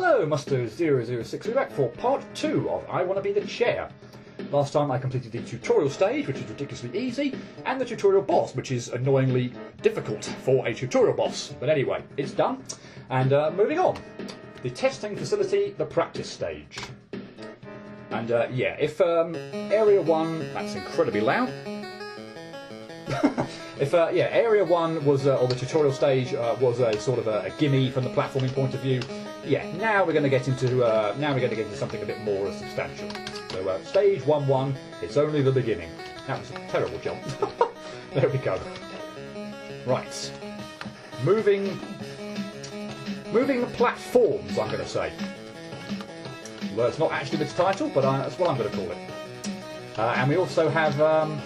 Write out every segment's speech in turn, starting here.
Hello, Musto006. We're back for part 2 of I Want to Be the Chair. Last time I completed the tutorial stage, which is ridiculously easy, and the tutorial boss, which is annoyingly difficult for a tutorial boss. But anyway, it's done. And moving on. The testing facility, the practice stage. And yeah, if Area 1... That's incredibly loud. If Area 1 was, or the tutorial stage was a sort of a gimme from the platforming point of view, yeah, now we're going to get into something a bit more substantial. So stage 1-1, it's only the beginning. That was a terrible jump. There we go. Right, moving the platforms, I'm going to say. Well, it's not actually the title, but that's what I'm going to call it. And we also have well,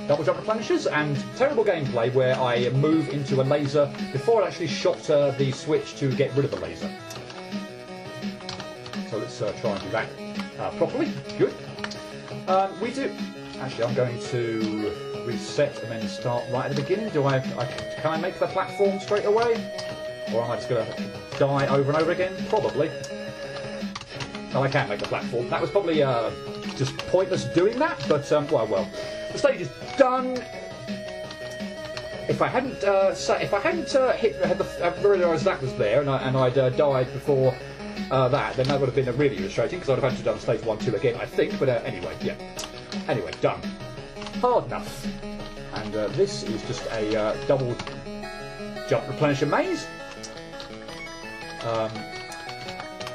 double jump replenishers and terrible gameplay where I move into a laser before I actually shot the switch to get rid of the laser. So let's try and do that properly. Good. We do. Actually, I'm going to reset and then start right at the beginning. Can I make the platform straight away, or am I just going to die over and over again? Probably. No, I can't make the platform. That was probably just pointless doing that, but well, the stage is done. If I hadn't realised that was there and I'd died before that, then that would have been really frustrating because I'd have had to done stage 1-2 again, I think. But anyway, yeah. Anyway, done. Hard enough. And this is just a double jump replenisher maze.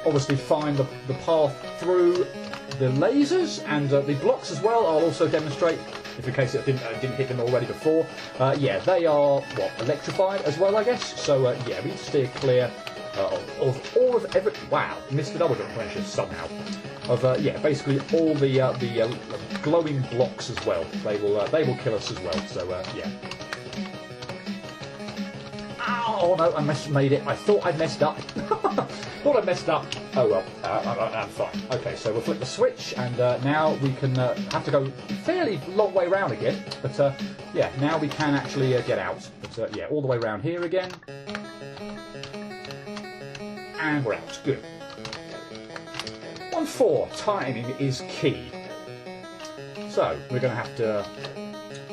Obviously find the path through the lasers and the blocks as well. I'll also demonstrate, if in case it didn't hit them already before. Yeah, they are electrified as well, I guess. So yeah, we need to steer clear of all of every. Wow, missed the double jump replenisher somehow. Of yeah, basically all the glowing blocks as well. They will kill us as well. So yeah. Oh no, I made it. I thought I'd messed up. Thought I messed up. Oh well, I'm fine. Okay, so we'll flip the switch, and now we can have to go fairly long way round again. But yeah, now we can actually get out. But yeah, all the way round here again, and we're out. Good. 1-4 timing is key. So we're going to have to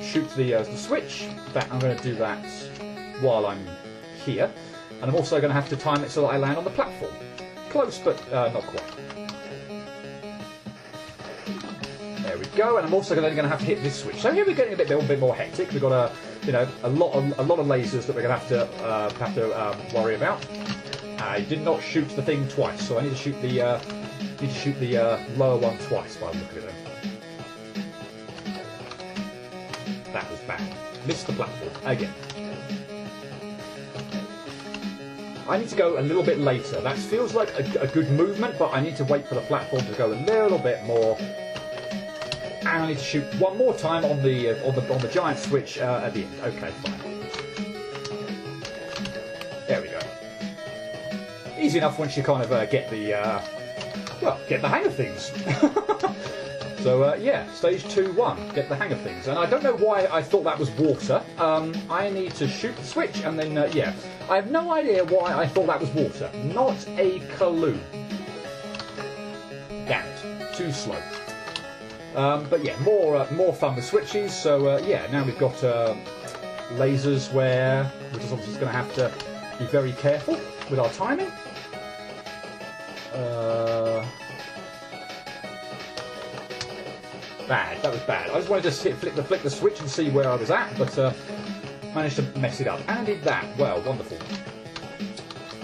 shoot the switch. I'm going to do that while I'm here, and I'm also going to have to time it so that I land on the platform. Close, but not quite. There we go, and I'm also going to have to hit this switch. So here we're getting a bit more hectic. We've got a lot of lasers that we're going to have to worry about. I did not shoot the thing twice, so I need to shoot the lower one twice by the look of it. That was bad. Missed the platform again. I need to go a little bit later. That feels like a good movement, but I need to wait for the platform to go a little bit more. And I need to shoot one more time on the giant switch at the end. Okay, fine. There we go. Easy enough once you kind of get the hang of things. So yeah, stage 2-1, get the hang of things. And I don't know why I thought that was water. I need to shoot the switch and then, yeah. I have no idea why I thought that was water. Not a clue. Damn it, too slow. But yeah, more fun with switches. So yeah, now we've got lasers where we're just obviously going to have to be very careful with our timing. Bad. That was bad. I just wanted to flick the switch and see where I was at, but managed to mess it up. And I did that. Well, wonderful.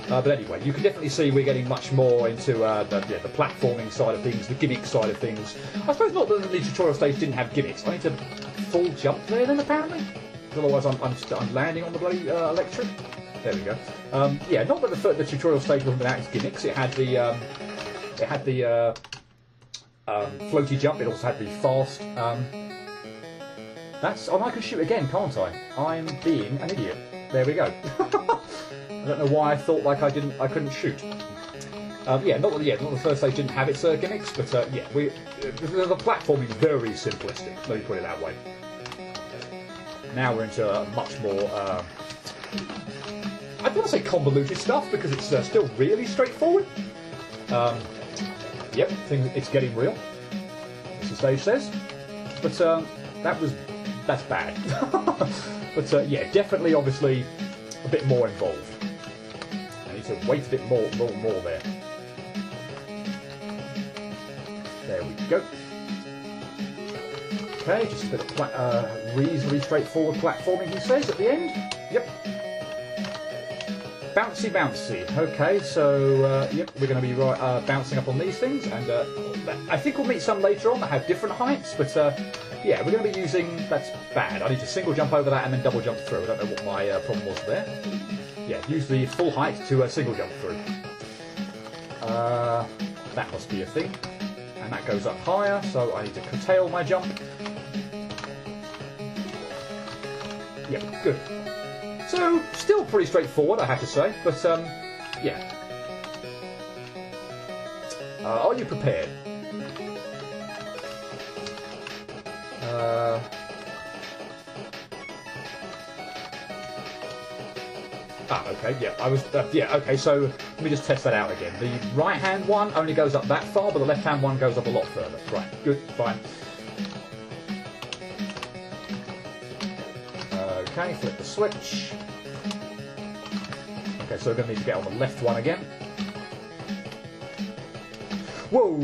But anyway, you can definitely see we're getting much more into the platforming side of things, the gimmick side of things. I suppose not that the tutorial stage didn't have gimmicks. I need to full jump there then, apparently. Otherwise, I'm landing on the bloody electric. There we go. Yeah, not that the tutorial stage wasn't without its gimmicks. It had the floaty jump. It also had the fast. I can shoot again, can't I? I'm being an idiot. There we go. I don't know why I thought like I couldn't shoot. Yeah, not that the first stage didn't have its gimmicks, but yeah, the platforming is very simplistic. Let me put it that way. Now we're into much more. I don't want to say convoluted stuff because it's still really straightforward. Yep, it's getting real, as the stage says. But that's bad. But yeah, definitely, obviously, a bit more involved. I need to wait a bit more there. There we go. Okay, just a bit of reasonably straightforward platforming, he says, at the end. Yep. Bouncy, bouncy. Okay, so, yep, we're going to be bouncing up on these things, and I think we'll meet some later on that have different heights, but, yeah, we're going to be using... That's bad. I need to single jump over that and then double jump through. I don't know what my problem was there. Yeah, use the full height to single jump through. That must be a thing. And that goes up higher, so I need to curtail my jump. Yep, good. So, still pretty straightforward, I have to say, but, yeah. Are you prepared? Okay, yeah, I was, yeah, okay, so let me just test that out again. The right-hand one only goes up that far, but the left-hand one goes up a lot further. Right, good, fine. Okay, flip the switch. Okay, so we're going to need to get on the left one again. Whoa!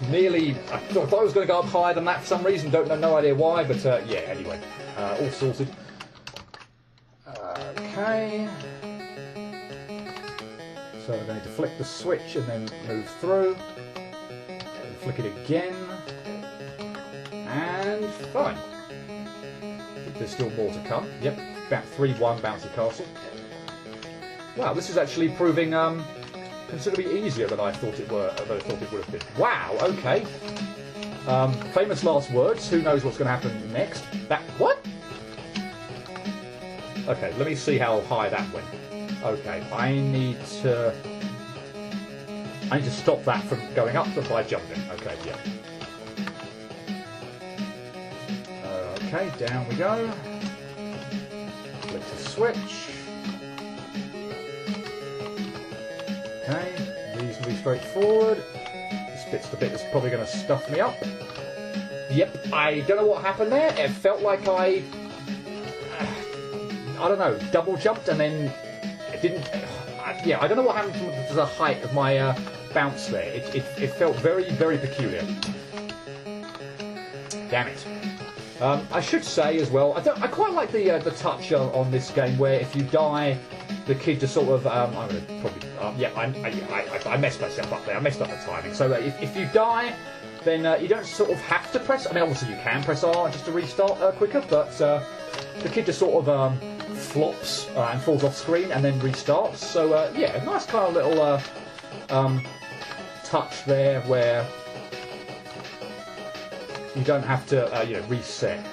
Nearly... I thought I was going to go up higher than that for some reason. Don't know, no idea why, but yeah, anyway. All sorted. Okay. So we're going to flick the switch and then move through. And flick it again. And fine. There's still more to come. Yep, about 3-1 bouncy castle. Wow, this is actually proving considerably easier than I thought it would have been. Wow, okay. Famous last words. Who knows what's going to happen next? What? Okay, let me see how high that went. Okay, I need to stop that from going up by jumping. Okay, yeah. Okay, down we go. Flick the switch. Okay, reasonably straightforward. This bit's the bit that's probably going to stuff me up. Yep, I don't know what happened there. It felt like I don't know, double jumped and then it didn't... yeah, I don't know what happened to the height of my bounce there. It felt very, very peculiar. Damn it. I should say as well, I quite like the touch on this game where if you die, the kid just sort of... I'm going to probably... yeah, I messed myself up there. I messed up the timing. So if you die, then you don't sort of have to press... I mean, obviously you can press R just to restart quicker, but the kid just sort of flops and falls off screen and then restarts. So, yeah, nice kind of little touch there where... you don't have to, you know, reset.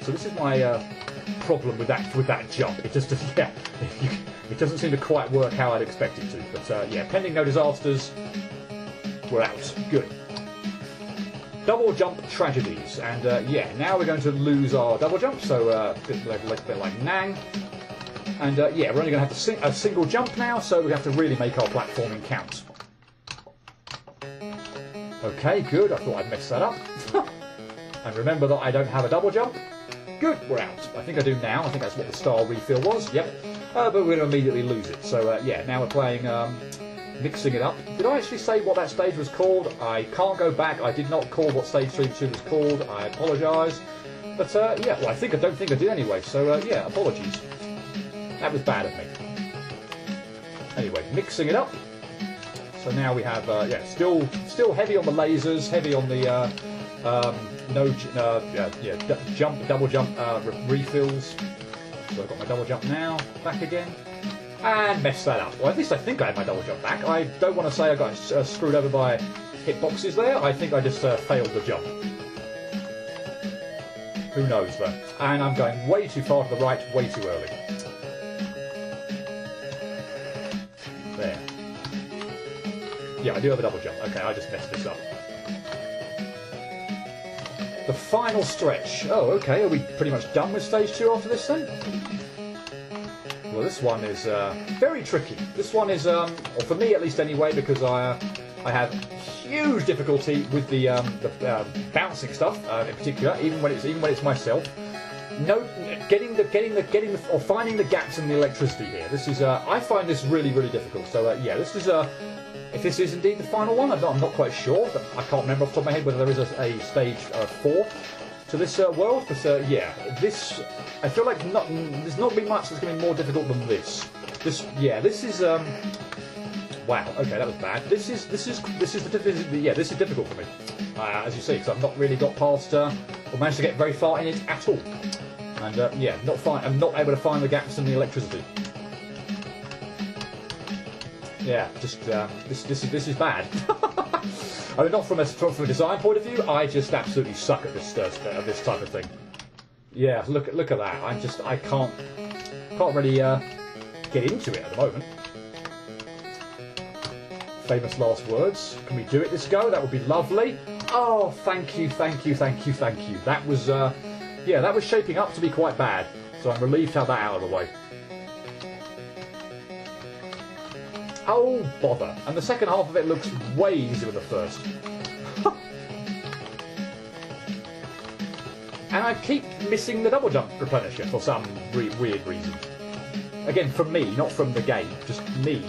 So this is my problem with that jump. It just doesn't, yeah, it doesn't seem to quite work how I'd expect it to. But yeah, pending no disasters, we're out. Good. Double jump tragedies, and yeah, now we're going to lose our double jump. So a bit like Nang, and yeah, we're only going to have a single jump now. So we have to really make our platforming count. Okay, good. I thought I'd messed that up. And remember that I don't have a double jump. Good, we're out. I think I do now. I think that's what the star refill was. Yep. But we're going to immediately lose it. So, yeah, now we're playing Mixing It Up. Did I actually say what that stage was called? I can't go back. I did not call what stage 3-2 was called. I apologise. But, yeah, well, I don't think I did anyway. So, yeah, apologies. That was bad of me. Anyway, Mixing It Up. So now we have, yeah, still heavy on the lasers, heavy on the double jump refills. So I've got my double jump now, back again, and messed that up. Well, at least I think I had my double jump back. I don't want to say I got screwed over by hitboxes there. I think I just failed the jump. Who knows though? And I'm going way too far to the right, way too early. There. Yeah, I do have a double jump. Okay, I just messed this up. The final stretch. Oh, okay. Are we pretty much done with stage 2 after this then? well, this one is very tricky. This one is, or for me at least anyway, because I have huge difficulty with the bouncing stuff in particular, even when it's myself. No, or finding the gaps in the electricity here. This is I find this really difficult. So yeah, this is if this is indeed the final one, I'm not quite sure. But I can't remember off the top of my head whether there is a stage 4 to this world. But yeah, this I feel like there's not been much that's going to be more difficult than this. This is wow. Okay, that was bad. This is difficult for me, as you see, because I've not really got past or managed to get very far in it at all. And yeah, I'm not able to find the gaps in the electricity. Yeah, just this is bad. I mean, not from a design point of view. I just absolutely suck at this type of thing. Yeah, look at that. I can't really get into it at the moment. Famous last words. Can we do it this go? That would be lovely. Oh, thank you. That was yeah, that was shaping up to be quite bad. So I'm relieved to have that out of the way. Oh, bother. And the second half of it looks way easier than the first. And I keep missing the double jump replenisher for some weird reason. Again, from me, not from the game, just me.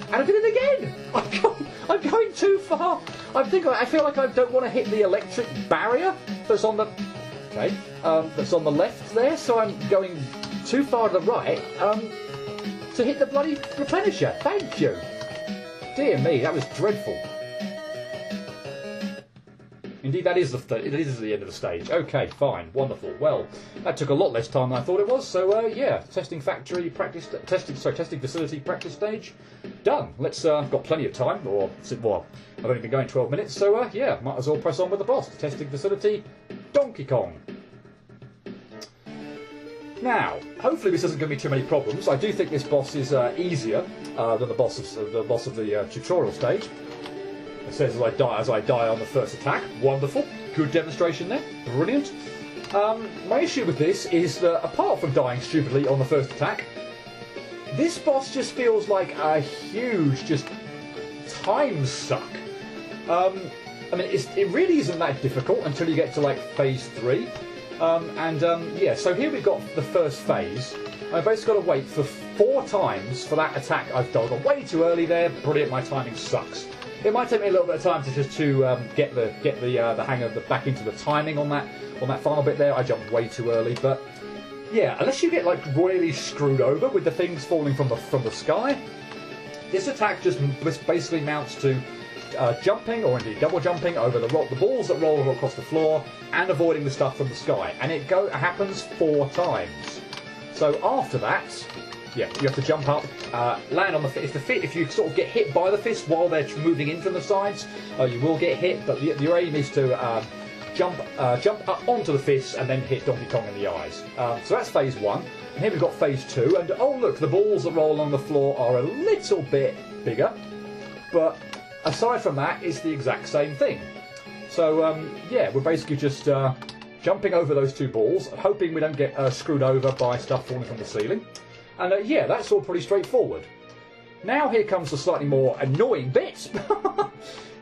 And I did it again! I'm going too far! I feel like I don't want to hit the electric barrier that's on the... Okay, that's on the left there, so I'm going too far to the right to hit the bloody replenisher. Thank you! Dear me, that was dreadful. Indeed, it is the end of the stage. Okay, fine, wonderful. Well, that took a lot less time than I thought it was. So yeah, testing facility practice stage done. Let's got plenty of time. Well, I've only been going 12 minutes, so yeah, might as well press on with the boss. Testing facility, Donkey Kong. Now, hopefully this doesn't give me too many problems. I do think this boss is easier than the boss of the tutorial stage. It says as I die on the first attack. Wonderful. Good demonstration there. Brilliant. My issue with this is that apart from dying stupidly on the first attack, this boss just feels like a huge time suck. I mean, it really isn't that difficult until you get to like phase 3. Yeah, so here we've got the first phase. I've basically got to wait for 4 times for that attack I've done. I got way too early there. Brilliant, my timing sucks. It might take me a little bit of time to get the hang of back into the timing on that final bit there. I jumped way too early, but yeah, unless you get like royally screwed over with the things falling from the sky, this attack just basically mounts to jumping or indeed double jumping over the balls that roll across the floor and avoiding the stuff from the sky, and it happens 4 times. So after that, yeah, you have to jump up, land on the fist. If you sort of get hit by the fist while they're moving in from the sides, you will get hit. But your aim is to jump up onto the fist and then hit Donkey Kong in the eyes. So that's phase 1. And here we've got phase 2. And oh look, the balls that roll along the floor are a little bit bigger. But aside from that, it's the exact same thing. So yeah, we're basically just jumping over those 2 balls, hoping we don't get screwed over by stuff falling from the ceiling. And yeah, that's all pretty straightforward. Now here comes the slightly more annoying bit.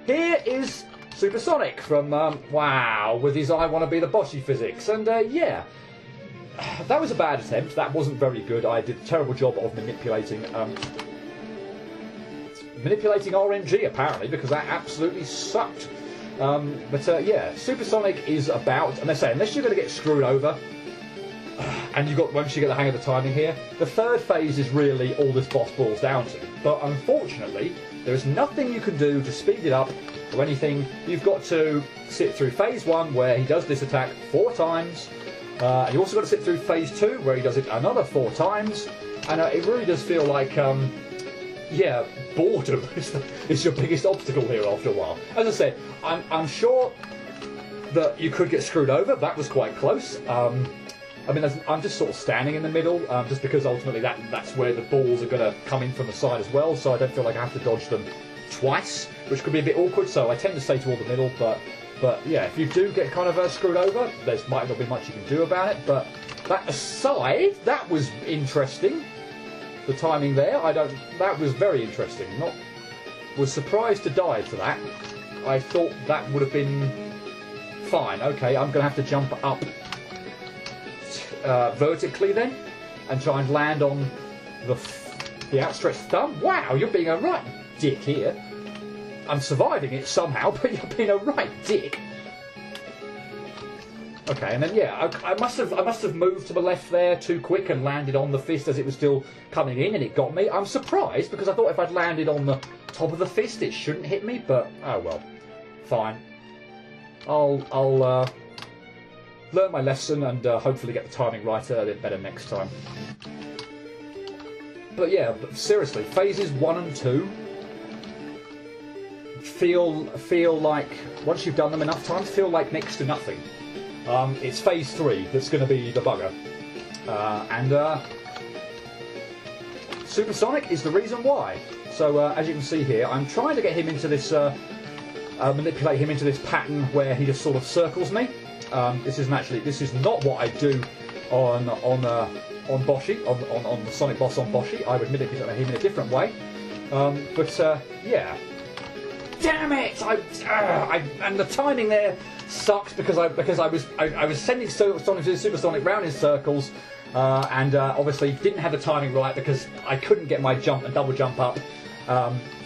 Here is Supersonic from wow, with his I want to be the bossy physics. And yeah, that was a bad attempt. That wasn't very good. I did a terrible job of manipulating RNG apparently, because that absolutely sucked. But yeah, Supersonic is about, and they say unless you're going to get screwed over, and once you get the hang of the timing here, the 3rd phase is really all this boss boils down to. But unfortunately, there is nothing you can do to speed it up or anything. You've got to sit through phase 1 where he does this attack 4 times. And you also got to sit through phase 2 where he does it another 4 times. And it really does feel like yeah, boredom is your biggest obstacle here after a while. As I said, I'm sure that you could get screwed over. That was quite close. I mean, I'm just sort of standing in the middle, just because ultimately that's where the balls are going to come in from the side as well, so I don't feel like I have to dodge them twice, which could be a bit awkward, so I tend to stay toward the middle, but yeah, if you do get kind of screwed over, there might not be much you can do about it, but that aside, that was interesting. the timing there. That was very interesting. Was surprised to die to that. I thought that would have been fine. Okay, I'm going to have to jump up vertically then and try and land on the outstretched thumb. Wow, you're being a right dick here. I'm surviving it somehow, but you're being a right dick. Okay, and then yeah, I must have moved to the left there too quick and landed on the fist as it was still coming in, and it got me. I'm surprised because I thought if I'd landed on the top of the fist, it shouldn't hit me. But oh well, fine. I'll learn my lesson and hopefully get the timing right a bit better next time. But yeah, seriously, phases 1 and 2 feel like once you've done them enough times, feel like next to nothing. It's phase 3 that's going to be the bugger, and Supersonic is the reason why. So as you can see here, I'm trying to get him into this, manipulate him into this pattern where he just sort of circles me. This is not what I do on Boshi, on the Sonic boss on Boshi. I would manipulate him in a different way, but yeah. Damn it! And the timing there sucked because I was sending Supersonic round in circles, and obviously didn't have the timing right because I couldn't get my jump and double jump up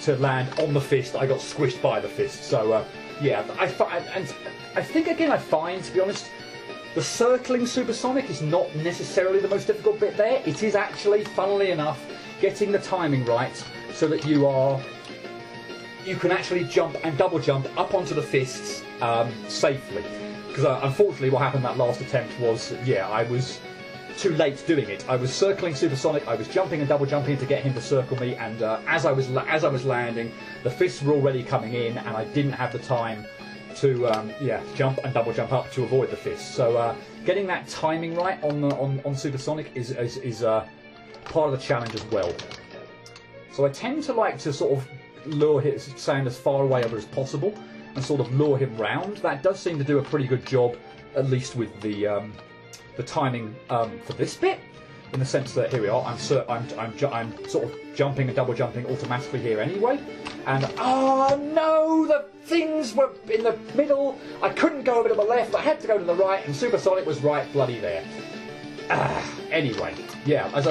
to land on the fist. I got squished by the fist. So yeah, I think again I find, to be honest, the circling Supersonic is not necessarily the most difficult bit there. It is actually, funnily enough, getting the timing right so that you can actually jump and double jump up onto the fists safely. Because unfortunately what happened that last attempt was, yeah, I was too late doing it. I was circling Supersonic, I was jumping and double jumping to get him to circle me, and as I was landing, the fists were already coming in, and I didn't have the time to jump and double jump up to avoid the fists. So getting that timing right on Supersonic is part of the challenge as well. So I tend to like to sort of lure him, stand as far away as possible, and sort of lure him round. That does seem to do a pretty good job, at least with the timing for this bit, in the sense that here we are. I'm sort of jumping and double jumping automatically here anyway, and oh no, the things were in the middle. I couldn't go over to the left. I had to go to the right, and Supersonic was right bloody there. Anyway, yeah, as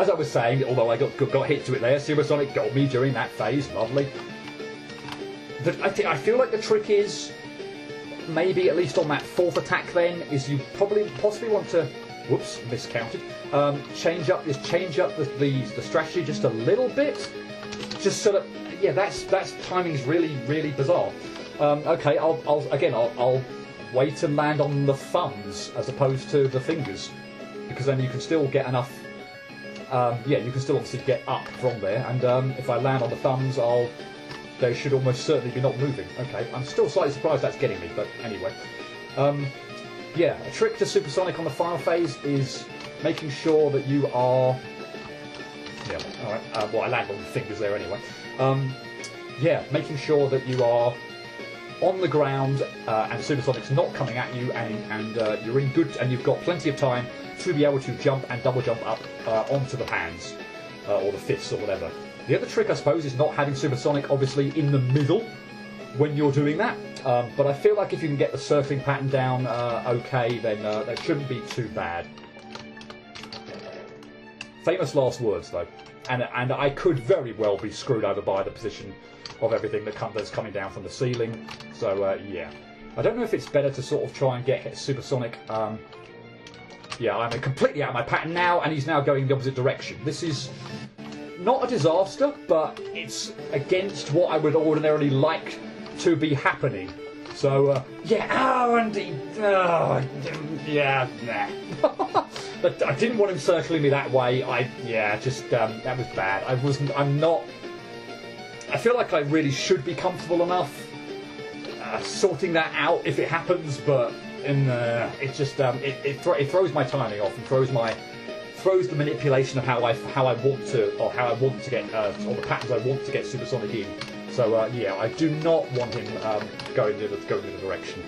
I was saying, although I got hit to it there, Supersonic got me during that phase. Lovely. I feel like the trick is, maybe at least on that 4th attack then, is you possibly want to, whoops, miscounted, change up the strategy just a little bit, just so that, yeah, that's timing's really bizarre. Okay, I'll wait and land on the thumbs as opposed to the fingers, because then you can still get enough. You can still obviously get up from there, and if I land on the thumbs, they should almost certainly be not moving. Okay, I'm still slightly surprised that's getting me, but anyway. Yeah, a trick to Supersonic on the final phase is making sure that you are... Yeah, alright, well I land on the fingers there anyway. Yeah, making sure that you are on the ground and Supersonic's not coming at you, and you're in good, and you've got plenty of time to be able to jump and double jump up onto the hands or the fists or whatever. The other trick, I suppose, is not having Supersonic obviously in the middle when you're doing that. But I feel like if you can get the circling pattern down okay, then that shouldn't be too bad. Famous last words, though, and I could very well be screwed over by the position of everything that's coming down from the ceiling. So yeah, I don't know if it's better to sort of try and get Supersonic. Yeah, I'm completely out of my pattern now, and he's now going the opposite direction. This is not a disaster, but it's against what I would ordinarily like to be happening. So, yeah, yeah, nah. But I didn't want him circling me that way. That was bad. I feel like I really should be comfortable enough sorting that out if it happens, but it just it throws my timing off and throws the manipulation of how I want to get or the patterns I want to get Supersonic in. So yeah, I do not want him going in the direction.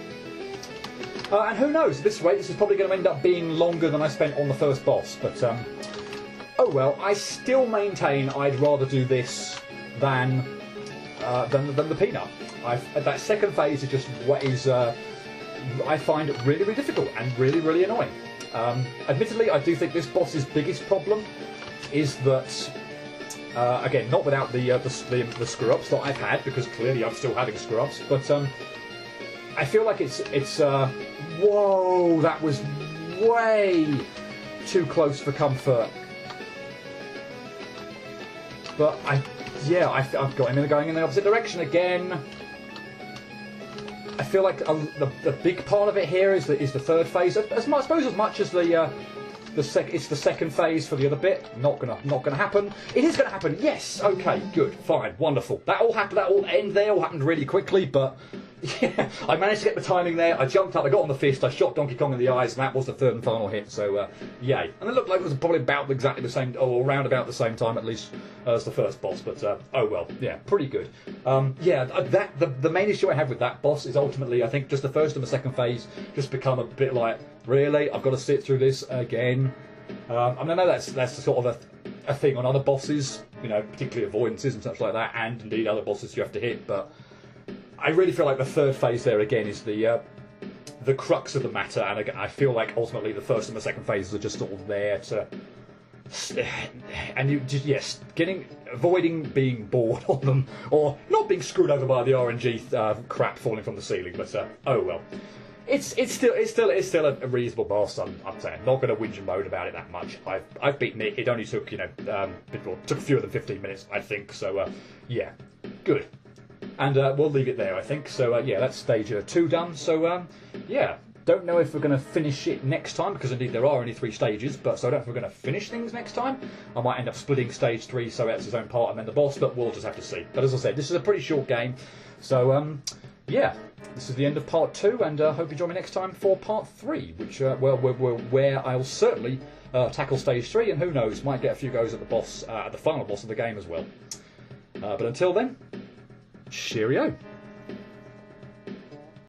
And who knows? This is probably going to end up being longer than I spent on the first boss. But oh well, I still maintain I'd rather do this than the peanut. That second phase is just what is I find really, really difficult and really, really annoying. Admittedly, I do think this boss's biggest problem is that, again, not without the screw-ups that I've had, because clearly I'm still having screw-ups, but I feel like it's whoa, that was way too close for comfort. But I've got him going in the opposite direction again. I feel like the big part of it here is the third phase. I suppose as much as it's the second phase for the other bit. Not gonna happen. It is gonna happen. Yes. Okay. Good. Fine. Wonderful. That all happened. That all end there. All happened really quickly, but. Yeah, I managed to get the timing there. I jumped up, I got on the fist, I shot Donkey Kong in the eyes, and that was the third and final hit. So, yay! And it looked like it was probably about exactly the same, or around about the same time at least as the first boss. But oh well, yeah, pretty good. The main issue I have with that boss is ultimately, I think, just the first and the second phase just become a bit like, really, I've got to sit through this again. I know that's sort of a thing on other bosses, you know, particularly avoidances and such like that, and indeed other bosses you have to hit, but. I really feel like the third phase there again is the crux of the matter, and again, I feel like ultimately the first and the second phases are just sort of there to, and you just avoiding being bored on them or not being screwed over by the RNG crap falling from the ceiling. But oh well, it's still a reasonable boss. I'm saying not going to whinge and moan about it that much. I've beaten it. It only took took fewer than 15 minutes, I think. So yeah, good. And we'll leave it there, I think. So, yeah, that's stage 2 done. So, yeah, don't know if we're going to finish it next time, because indeed there are only 3 stages, but so I don't know if we're going to finish things next time. I might end up splitting stage 3 so it's his own part and then the boss, but we'll just have to see. But as I said, this is a pretty short game. So, yeah, this is the end of part 2, and hope you join me next time for part 3, which, where I'll certainly tackle stage 3, and who knows, might get a few goes at the boss, at the final boss of the game as well. But until then, cheerio.